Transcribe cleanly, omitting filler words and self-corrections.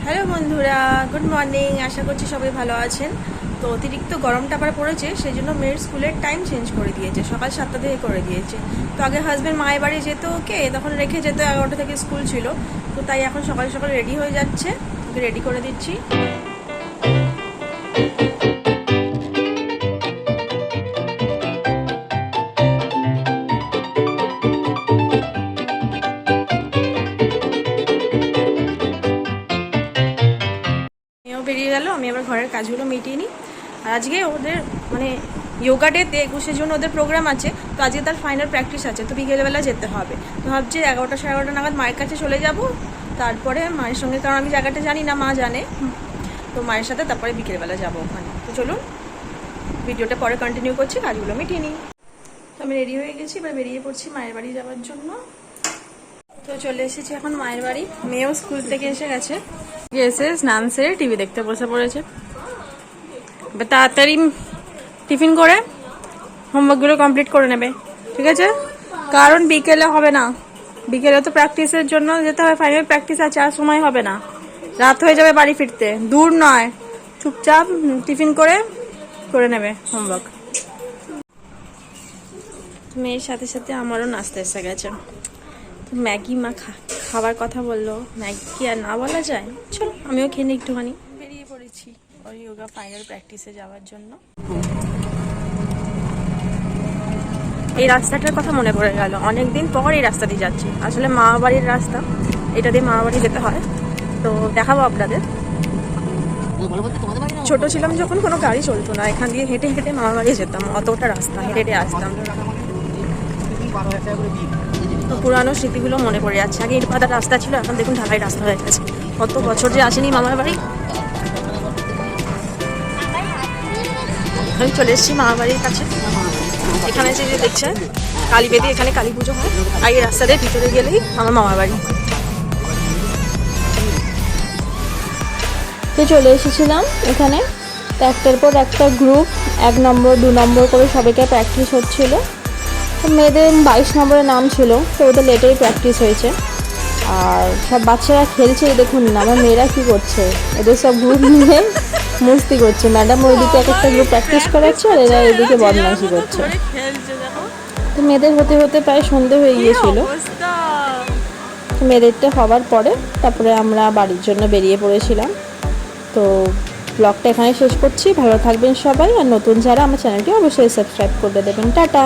Hello বন্ধুরা, good morning. আশা করছি সবাই ভালো আছেন। তো অতিরিক্ত গরমটা আবার পড়েছে, সেই জন্য মেয়ের স্কুলের টাইম চেঞ্জ করে দিয়েছে, সকাল 7টা থেকে করে দিয়েছে। তো আগে হাজব্যান্ড মায়ের বাড়ি যেত, ওকে তখন রেখে যেত, 11টা থেকে স্কুল ছিল। তো তাই এখন সকাল সকাল রেডি হয়ে যাচ্ছে, ওকে রেডি করে দিচ্ছি। মেয়েও বেরিয়ে গেল, আমি আবার ঘরের কাজগুলো মিটিয়ে নিই। আর আজকে ওদের মানে যোগা ডেতে 21 জন্য ওদের প্রোগ্রাম আছে, তো আজকে তার ফাইনাল প্র্যাকটিস আছে, তো বিকেলবেলা যেতে হবে। তো ভাবছি 11টা সাড়ে 11টা নাগাদ মায়ের কাছে চলে যাব, তারপরে মায়ের সঙ্গে, কারণ আমি জায়গাটা জানি না, মা জানে, তো মায়ের সাথে তারপরে বিকেলবেলা যাবো ওখানে। তো চলুন ভিডিওটা পরে কন্টিনিউ করছি, কাজগুলো মিটিয়ে নিই। তো আমি রেডি হয়ে গেছি, এবার বেরিয়ে পড়ছি মায়ের বাড়ি যাওয়ার জন্য। তো চলে এসেছি এখন মায়ের বাড়ি। মেয়েও স্কুল থেকে এসে গেছে, এসে স্নান সেরে টিভি দেখতে বসে পড়েছে। এবার তাড়াতাড়ি টিফিন করে হোমওয়ার্কগুলো কমপ্লিট করে নেবে, ঠিক আছে? কারণ বিকেলে হবে না, বিকেলে তো প্র্যাকটিসের জন্য যেতে হবে, ফাইনাল প্র্যাকটিস আছে, আর সময় হবে না, রাত হয়ে যাবে বাড়ি ফিরতে। দূর নয়, চুপচাপ টিফিন করে করে নেবে হোমওয়ার্ক। মেয়ের সাথে সাথে আমারও নাস্তা এসে গেছে। তো ম্যাগি মা খাবার কথা বললো, ম্যাগি কি আর না বলা যায়? চলো আমিও খেয়ে নিই একটুখানি। বেরিয়ে পড়েছি ওই যোগা ফাইনাল প্র্যাকটিসে যাওয়ার জন্য। এই রাস্তাটার কথা মনে পড়ে গেল, অনেকদিন পর এই রাস্তা দিয়ে যাচ্ছি। আসলে মামা বাড়ির রাস্তা, এটা দিয়ে মামা বাড়ি যেতে হয়। তো দেখাবো আপনাদের। ছোট ছিলাম যখন কোনো গাড়ি চলতো না, এখান দিয়ে হেঁটে হেঁটে মামা বাড়ি যেতাম, অতটা রাস্তা হেঁটে হেঁটে আসতাম। তো পুরানো স্মৃতিগুলো মনে পড়ে যাচ্ছে। আগে ইট পাতার রাস্তা ছিল, এখন দেখুন ঢালাই রাস্তা হয়ে গেছে। কত বছর যে আসেনি মামার বাড়ি। আমি চলে এসেছি মামার বাড়ির কাছে। এখানে যে দেখছেন কালী বেদি, এখানে কালী পুজো হয়। আর এই রাস্তা দিয়ে ভিতরে গেলেই আমার মামার বাড়ি। তো চলে এসেছিলাম এখানে, তো একটার পর একটা গ্রুপ 1 নম্বর 2 নম্বর করে সবাইকে প্র্যাকটিস হচ্ছিল। তো মেয়েদের 22 নম্বরের নাম ছিল, তো ওদের লেটেই প্র্যাকটিস হয়েছে। আর সব বাচ্চারা খেলছে, দেখুন না আমার মেয়েরা কী করছে, এদের সব গ্রুপ নিয়ে মস্তি করছে। ম্যাডাম ওইদিকে এক একটা গ্রুপ প্র্যাকটিস করাচ্ছে, আর এরা এদিকে বদমাইশি করছে। তো মেয়েদের হতে হতে প্রায় সন্ধে হয়ে গিয়েছিল। মেয়েদেরটা হওয়ার পরে তারপরে আমরা বাড়ির জন্য বেরিয়ে পড়েছিলাম। তো ব্লগটা এখানে শেষ করছি। ভালো থাকবেন সবাই, আর নতুন যারা আমার চ্যানেলটি অবশ্যই সাবস্ক্রাইব করে দেবেন। টাটা।